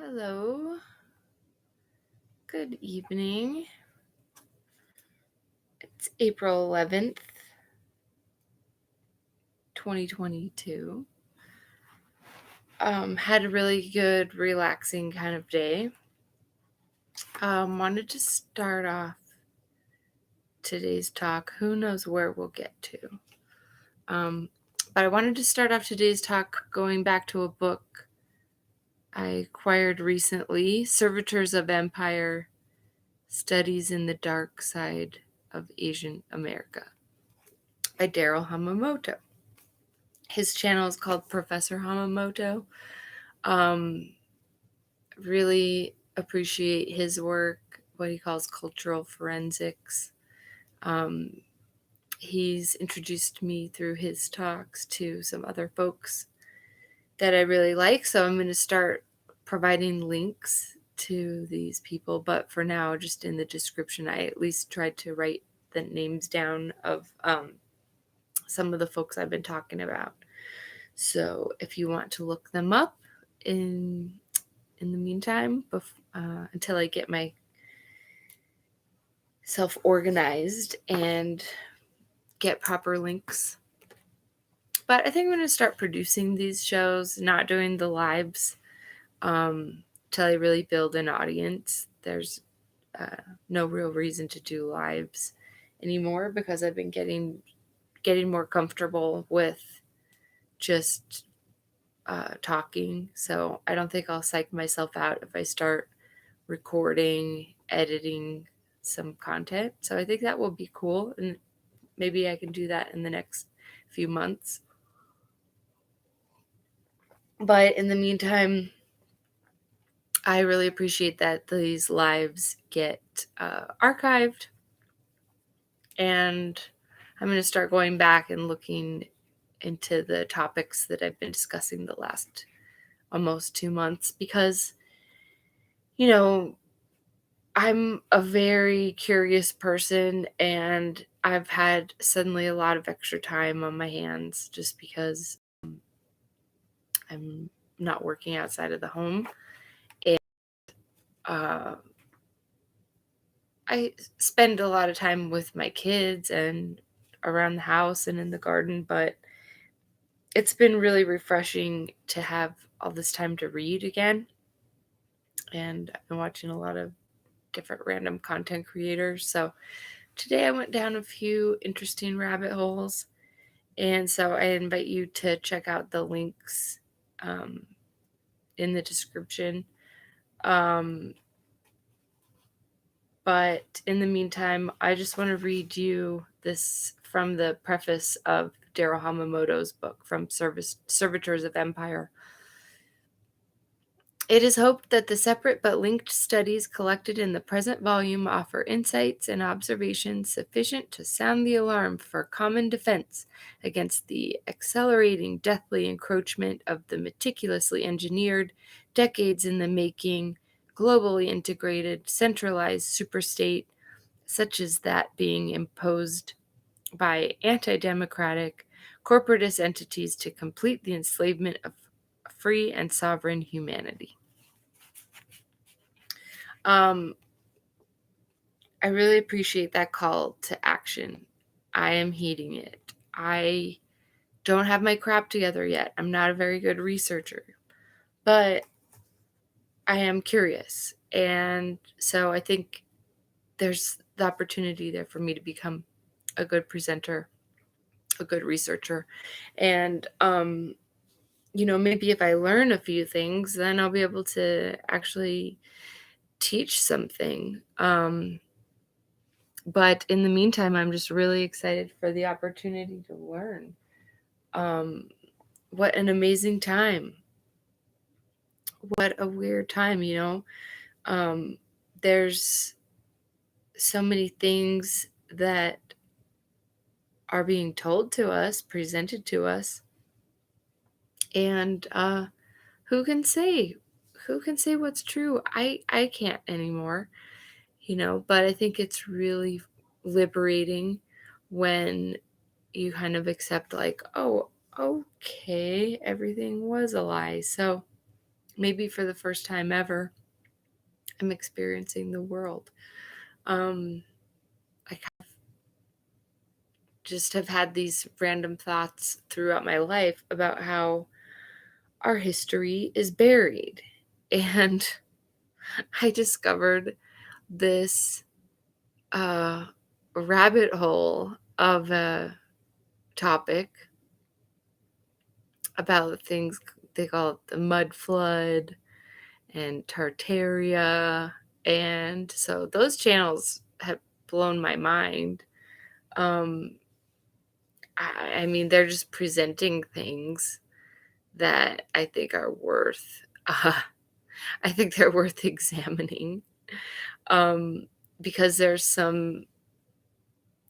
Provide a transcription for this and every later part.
Hello. Good evening. It's April 11th, 2022. Had a really good, relaxing kind of day. Wanted to start off today's talk. Who knows where we'll get to? But I wanted to start off today's talk going back to a book I acquired recently, Servitors of Empire, Studies in the Dark Side of Asian America by Hamamoto. His channel is called Professor Hamamoto. Really appreciate his work, what he calls cultural forensics. He's introduced me through his talks to some other folks that I really like, so I'm going to start providing links to these people, but for now, just in the description, I at least tried to write the names down of some of the folks I've been talking about. So if you want to look them up in the meantime, until I get myself organized and get proper links. But I think I'm going to start producing these shows, not doing the lives till I really build an audience. There's no real reason to do lives anymore because I've been getting more comfortable with just talking. So I don't think I'll psych myself out if I start recording, editing some content. So I think that will be cool. And maybe I can do that in the next few months. But in the meantime, I really appreciate that these lives get archived. And I'm going to start going back and looking into the topics that I've been discussing the last almost 2 months because, I'm a very curious person and I've had suddenly a lot of extra time on my hands just because I'm not working outside of the home. And I spend a lot of time with my kids and around the house and in the garden, but it's been really refreshing to have all this time to read again. And I've been watching a lot of different random content creators. So today I went down a few interesting rabbit holes. And so I invite you to check out the links in the description. But in the meantime, I just want to read you this from the preface of Daryl Hamamoto's book, From Servitors of Empire. It is hoped that the separate but linked studies collected in the present volume offer insights and observations sufficient to sound the alarm for common defense against the accelerating deathly encroachment of the meticulously engineered, decades in the making, globally integrated, centralized superstate, such as that being imposed by anti-democratic, corporatist entities to complete the enslavement of free and sovereign humanity. I really appreciate that call to action. I am heeding it. I don't have my crap together yet. I'm not a very good researcher, but I am curious. And so I think there's the opportunity there for me to become a good presenter, a good researcher. And, maybe if I learn a few things, then I'll be able to actually teach something. But in the meantime, I'm just really excited for the opportunity to learn. What an amazing time. What a weird time, There's so many things that are being told to us, presented to us. And who can say? Who can say what's true? I can't anymore, but I think it's really liberating when you kind of accept like, oh, okay, everything was a lie. So maybe for the first time ever, I'm experiencing the world. I just have had these random thoughts throughout my life about how our history is buried. And I discovered this rabbit hole of a topic about things they call it the mud flood and Tartaria. And so those channels have blown my mind. Um, I mean, they're just presenting things that I think are worth, I think they're worth examining. Um, because there's some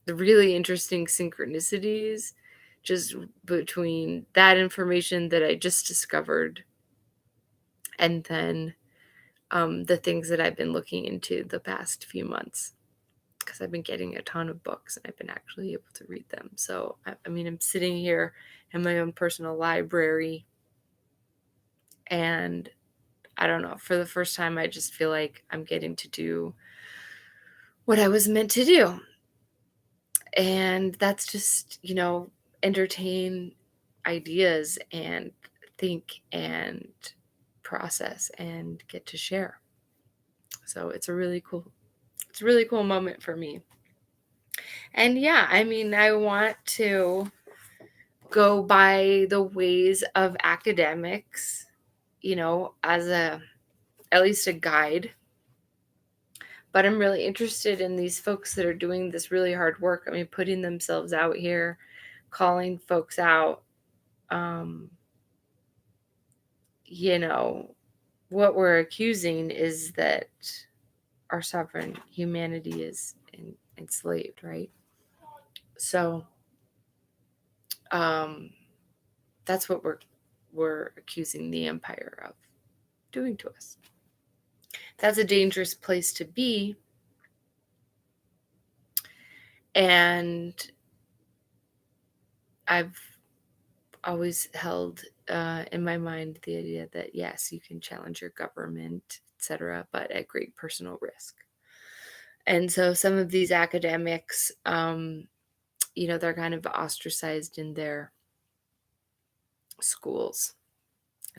really interesting synchronicities just between that information that I just discovered and then the things that I've been looking into the past few months, because I've been getting a ton of books and I've been actually able to read them. So, I mean, I'm sitting here in my own personal library, and I don't know, for the first time, I just feel like I'm getting to do what I was meant to do. And that's just, entertain ideas and think and process and get to share. So it's a really cool moment for me. And yeah, I mean, I want to go by the ways of academics, as at least a guide. But I'm really interested in these folks that are doing this really hard work. I mean, putting themselves out here, calling folks out. Um, what we're accusing is that our sovereign humanity is enslaved, right? So that's what we're accusing the empire of doing to us. That's a dangerous place to be. And I've always held in my mind the idea that yes, you can challenge your government, etc., but at great personal risk. And so some of these academics, they're kind of ostracized in their schools.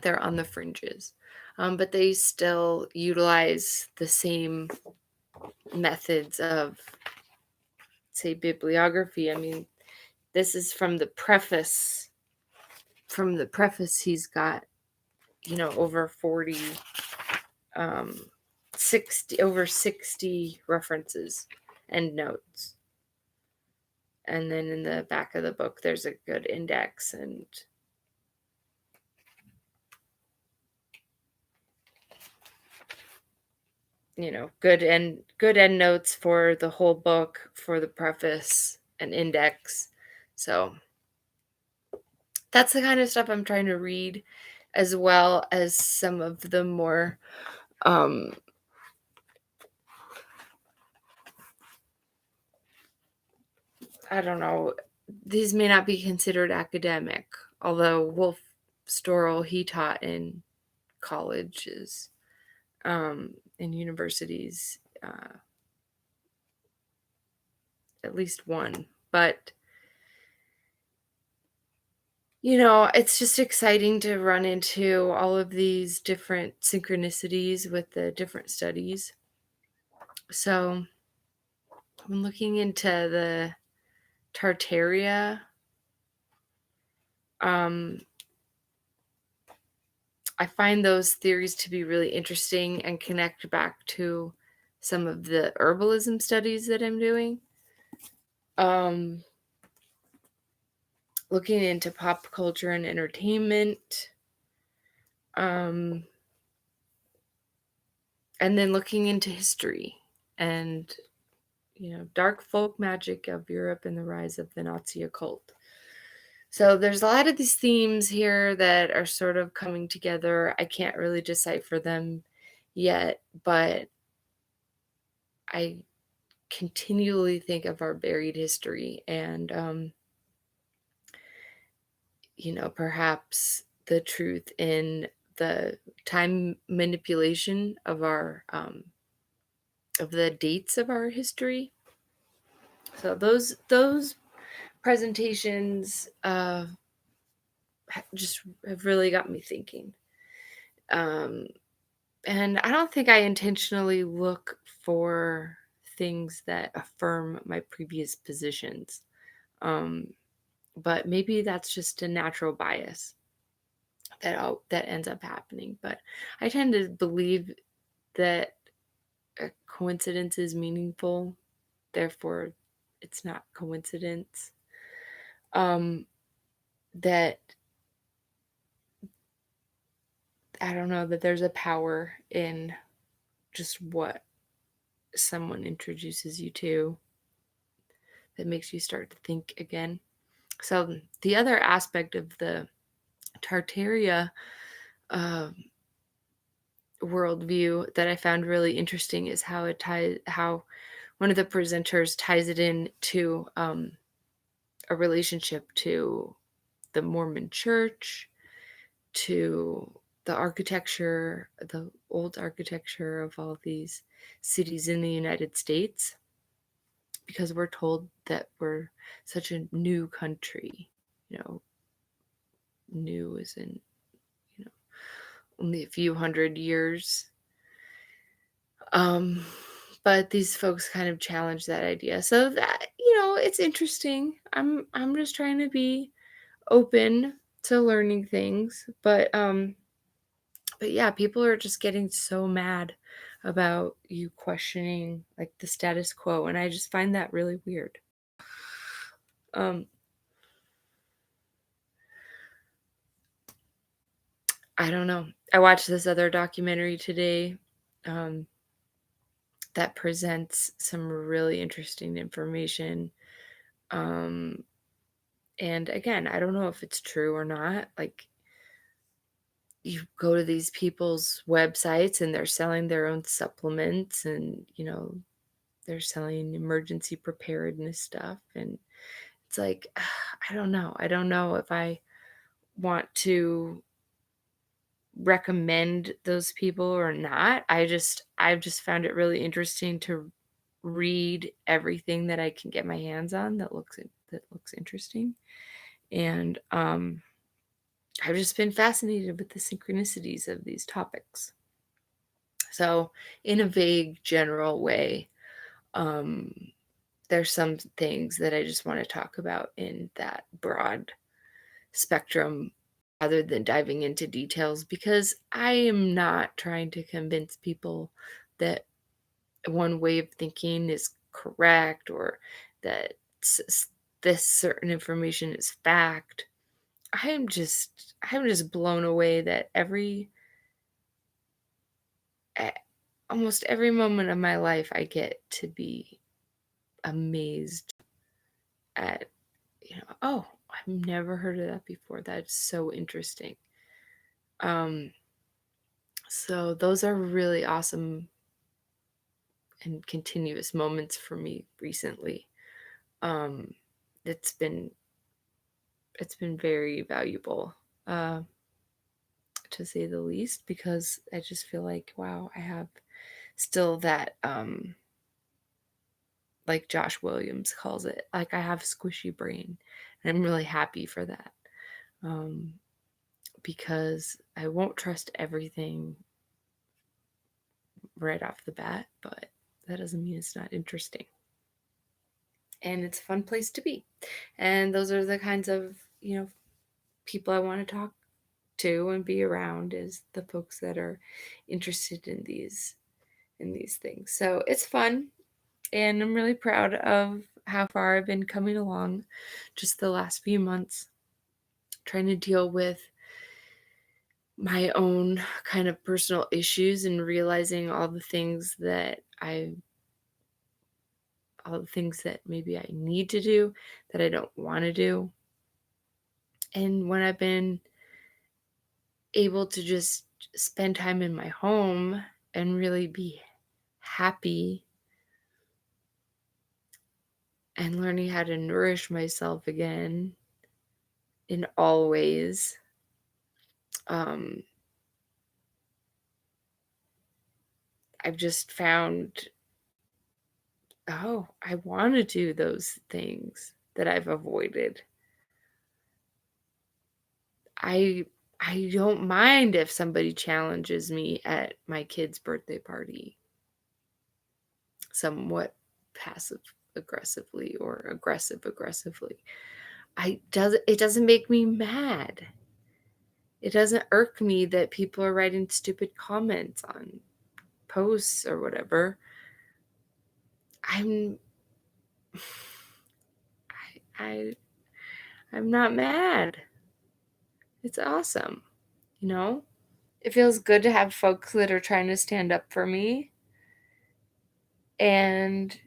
They're on the fringes, but they still utilize the same methods of, say, bibliography. I mean, this is from the preface. From the preface, he's got, over 40, 60 references and notes. And then in the back of the book, there's a good index and good endnotes for the whole book, for the preface and index. So that's the kind of stuff I'm trying to read, as well as some of the more I don't know, these may not be considered academic, although Wolf Storrell, he taught in colleges, in universities, at least one. But, it's just exciting to run into all of these different synchronicities with the different studies. So I'm looking into the Tartaria. I find those theories to be really interesting and connect back to some of the herbalism studies that I'm doing. Looking into pop culture and entertainment. And then looking into history and, dark folk magic of Europe and the rise of the Nazi occult. So there's a lot of these themes here that are sort of coming together. I can't really decipher them yet, but I continually think of our buried history and, perhaps the truth in the time manipulation of our of the dates of our history. So those presentations just have really got me thinking. Um, and I don't think I intentionally look for things that affirm my previous positions. Um, but maybe that's just a natural bias that ends up happening. But I tend to believe that a coincidence is meaningful, therefore it's not coincidence. That I don't know, that there's a power in just what someone introduces you to that makes you start to think again. So the other aspect of the Tartaria uh, worldview that I found really interesting is how one of the presenters ties it in to a relationship to the Mormon Church, to the architecture, the old architecture of all these cities in the United States, because we're told that we're such a new country. You know, new as in, you know, only a few hundred years. Um, but these folks kind of challenge that idea. So that, it's interesting. I'm just trying to be open to learning things, but yeah, people are just getting so mad about you questioning like the status quo, and I just find that really weird. Um I don't know. I watched this other documentary today um that presents some really interesting information. Um and again, I don't know if it's true or not. Like, you go to these people's websites and they're selling their own supplements, and they're selling emergency preparedness stuff, and it's like, I don't know if I want to recommend those people or not. I've just found it really interesting to read everything that I can get my hands on that looks interesting. And I've just been fascinated with the synchronicities of these topics. So, in a vague, general way, um, there's some things that I just want to talk about in that broad spectrum rather than diving into details, because I am not trying to convince people that one way of thinking is correct, or that this certain information is fact. I'm just blown away that at almost every moment of my life I get to be amazed at, oh, I've never heard of that before. That's so interesting. Um, so those are really awesome and continuous moments for me recently. Um, it's been it's been very valuable, uh, to say the least, because I just feel like, wow, I have still that, like Josh Williams calls it, like, I have a squishy brain, and I'm really happy for that. Um, because I won't trust everything right off the bat, but that doesn't mean it's not interesting. And it's a fun place to be. And those are the kinds of, people I want to talk to and be around, is the folks that are interested in these things. So it's fun, and I'm really proud of how far I've been coming along just the last few months, trying to deal with my own kind of personal issues and realizing all the things that maybe I need to do that I don't want to do. And when I've been able to just spend time in my home and really be happy and learning how to nourish myself again in all ways, um, I've just found, oh, I want to do those things that I've avoided. I don't mind if somebody challenges me at my kid's birthday party, somewhat passive aggressively or aggressively. It doesn't make me mad. It doesn't irk me that people are writing stupid comments on posts or whatever. I'm I I'm not mad. It's awesome, you know? It feels good to have folks that are trying to stand up for me, and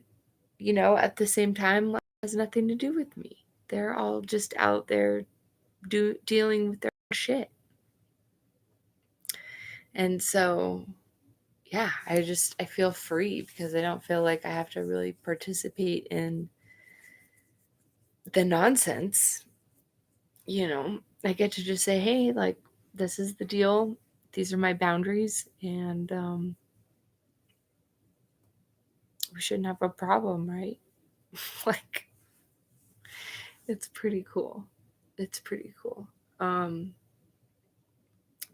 at the same time, like, has nothing to do with me. They're all just out there dealing with their shit. And so, yeah, I feel free because I don't feel like I have to really participate in the nonsense. I get to just say, hey, like, this is the deal. These are my boundaries, and we shouldn't have a problem, right? Like, it's pretty cool. It's pretty cool. But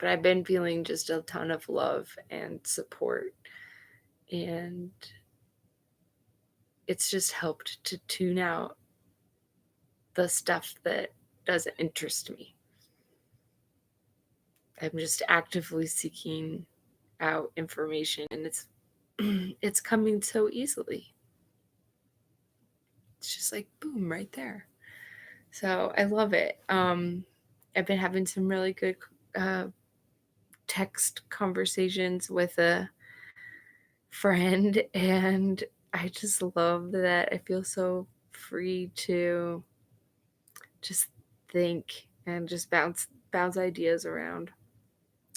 I've been feeling just a ton of love and support, and it's just helped to tune out the stuff that doesn't interest me. I'm just actively seeking out information, and it's coming so easily. It's just like boom right there. So I love it. I've been having some really good text conversations with a friend, and I just love that. I feel so free to just think and just bounce ideas around.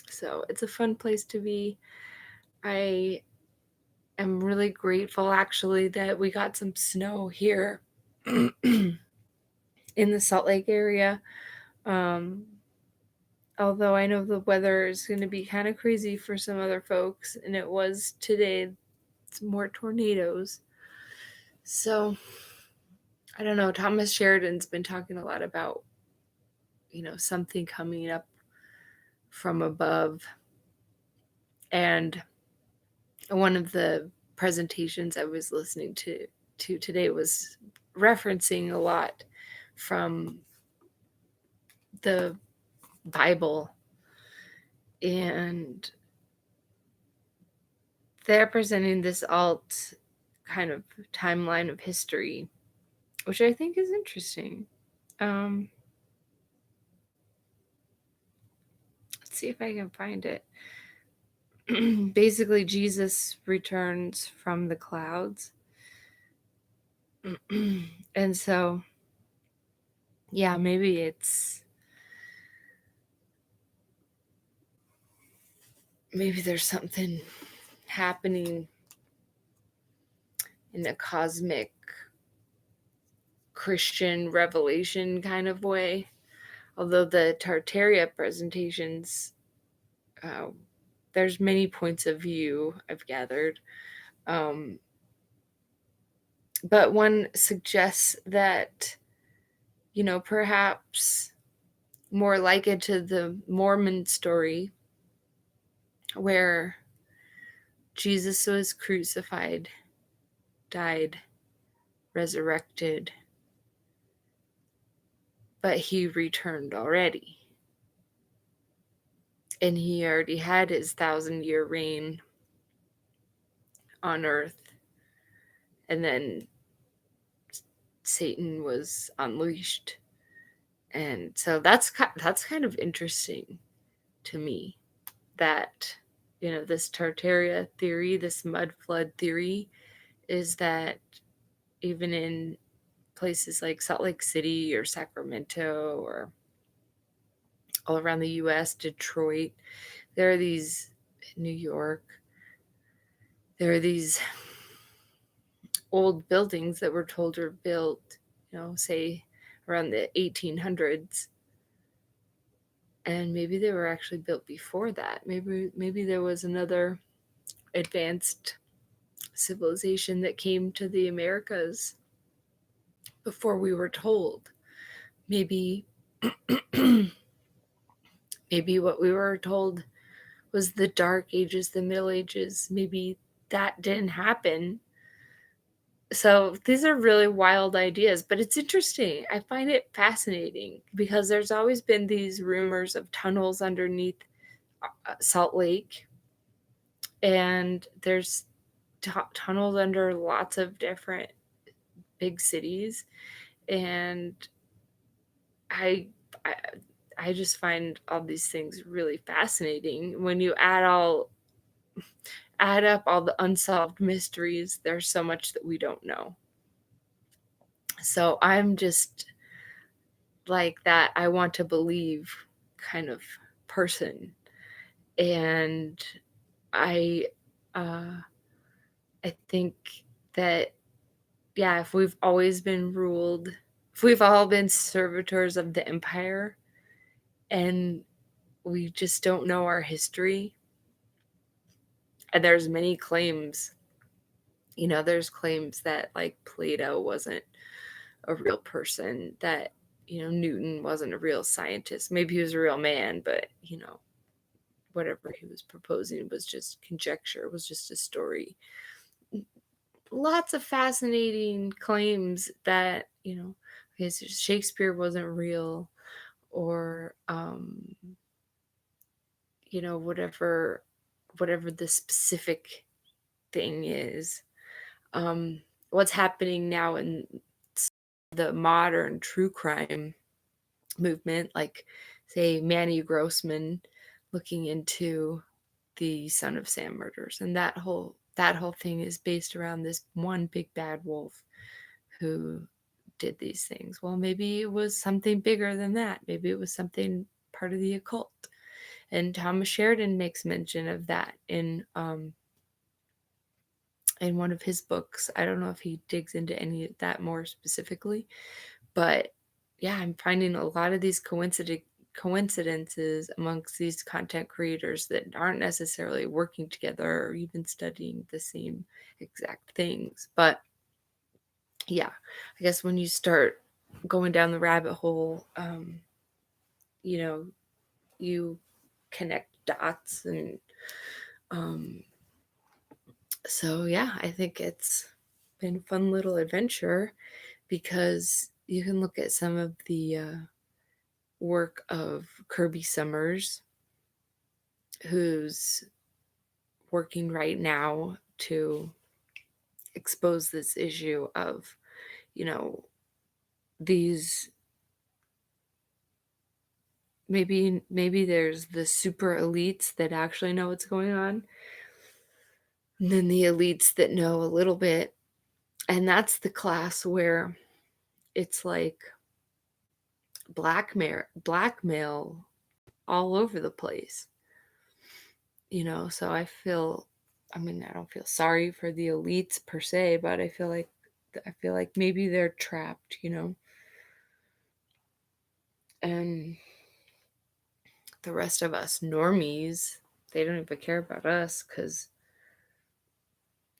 So it's a fun place to be. I am really grateful actually that we got some snow here in the Salt Lake area. Although I know the weather is going to be kind of crazy for some other folks, and it was today. It's more tornadoes. So I don't know. Thomas Sheridan's been talking a lot about, something coming up from above. And one of the presentations I was listening to today was referencing a lot from the Bible, and they're presenting this alt kind of timeline of history, which I think is interesting. Let's see if I can find it. Basically, Jesus returns from the clouds. And so, yeah, maybe there's something happening in a cosmic Christian revelation kind of way. Although the Tartaria presentations, there's many points of view I've gathered. But one suggests that, perhaps more likened to the Mormon story where Jesus was crucified, died, resurrected, but he returned already. And he already had his 1,000-year reign on earth. And then Satan was unleashed. And so that's kind of interesting to me, that, this Tartaria theory, this mud flood theory, is that even in places like Salt Lake City or Sacramento or all around the US, Detroit, there are these, New York, there are these old buildings that were told were built, say around the 1800s. And maybe they were actually built before that. Maybe there was another advanced civilization that came to the Americas before we were told. Maybe maybe what we were told was the Dark Ages, the Middle Ages. Maybe that didn't happen. So these are really wild ideas, but it's interesting. I find it fascinating because there's always been these rumors of tunnels underneath Salt Lake, and there's tunnels under lots of different big cities, and I, I I just find all these things really fascinating. When you add up all the unsolved mysteries, there's so much that we don't know. So I'm just like that I want to believe kind of person. And I uh I think that, yeah, if we've always been ruled, if we've all been servitors of the empire and we just don't know our history, and there's many claims, there's claims that like Plato wasn't a real person, that Newton wasn't a real scientist. Maybe he was a real man, but whatever he was proposing was just conjecture, was just a story. Lots of fascinating claims that, okay, so Shakespeare wasn't real, or whatever the specific thing is. What's happening now in the modern true crime movement, like say Manny Grossman looking into the Son of Sam murders, and that whole thing is based around this one big bad wolf who did these things. Well, maybe it was something bigger than that. Maybe it was something part of the occult. And Thomas Sheridan makes mention of that in one of his books. I don't know if he digs into any of that more specifically, but yeah, I'm finding a lot of these coincidences amongst these content creators that aren't necessarily working together or even studying the same exact things. But yeah, I guess when you start going down the rabbit hole, you connect dots, and so yeah, I think it's been a fun little adventure because you can look at some of the work of Kirby Sommers, who's working right now to expose this issue of, these, maybe there's the super elites that actually know what's going on, and then the elites that know a little bit, and that's the class where it's like blackmail all over the place. So I don't feel sorry for the elites per se, but I feel like maybe they're trapped, and the rest of us normies, they don't even care about us because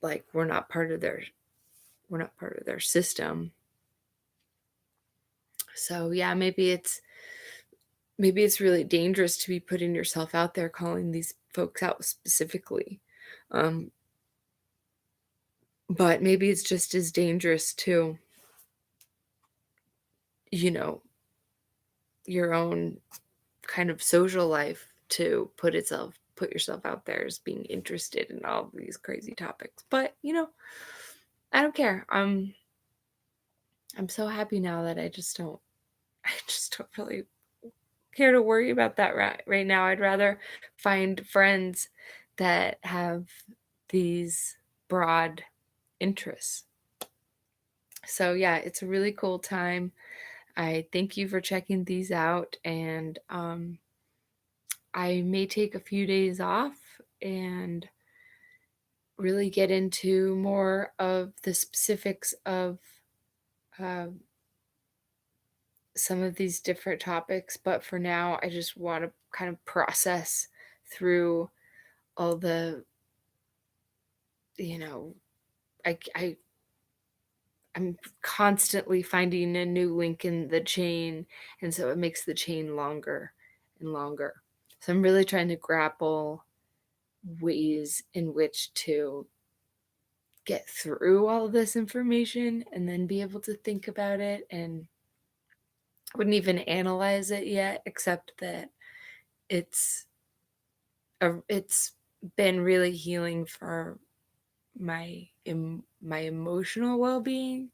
like we're not part of their system. So yeah, maybe it's really dangerous to be putting yourself out there calling these folks out specifically. Um, but maybe it's just as dangerous to, you know, your own kind of social life to put yourself out there as being interested in all of these crazy topics. But, I don't care. I'm so happy now that I just don't really care to worry about that right now. I'd rather find friends that have these broad interests. So yeah, it's a really cool time. I thank you for checking these out, and I may take a few days off and really get into more of the specifics of uh, some of these different topics. But for now, I just want to kind of process through all the you know, I I'm constantly finding a new link in the chain, and so it makes the chain longer and longer. So I'm really trying to grapple ways in which to get through all of this information and then be able to think about it, and I wouldn't even analyze it yet, except that it's it's been really healing for my emotional well-being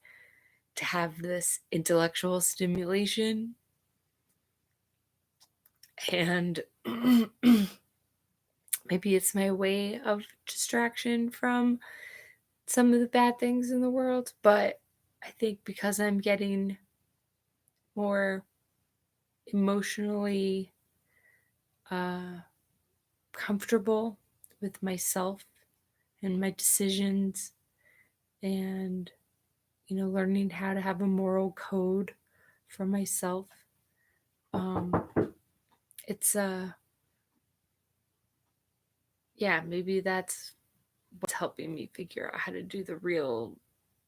to have this intellectual stimulation. And maybe it's my way of distraction from some of the bad things in the world, but I think because I'm getting more emotionally uh, comfortable with myself and my decisions, and learning how to have a moral code for myself, um, it's yeah, maybe that's what's helping me figure out how to do the real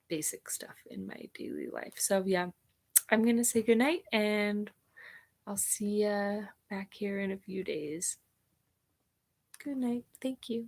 basic stuff in my daily life. So yeah, I'm gonna say goodnight, and I'll see you back here in a few days. Good night. Thank you.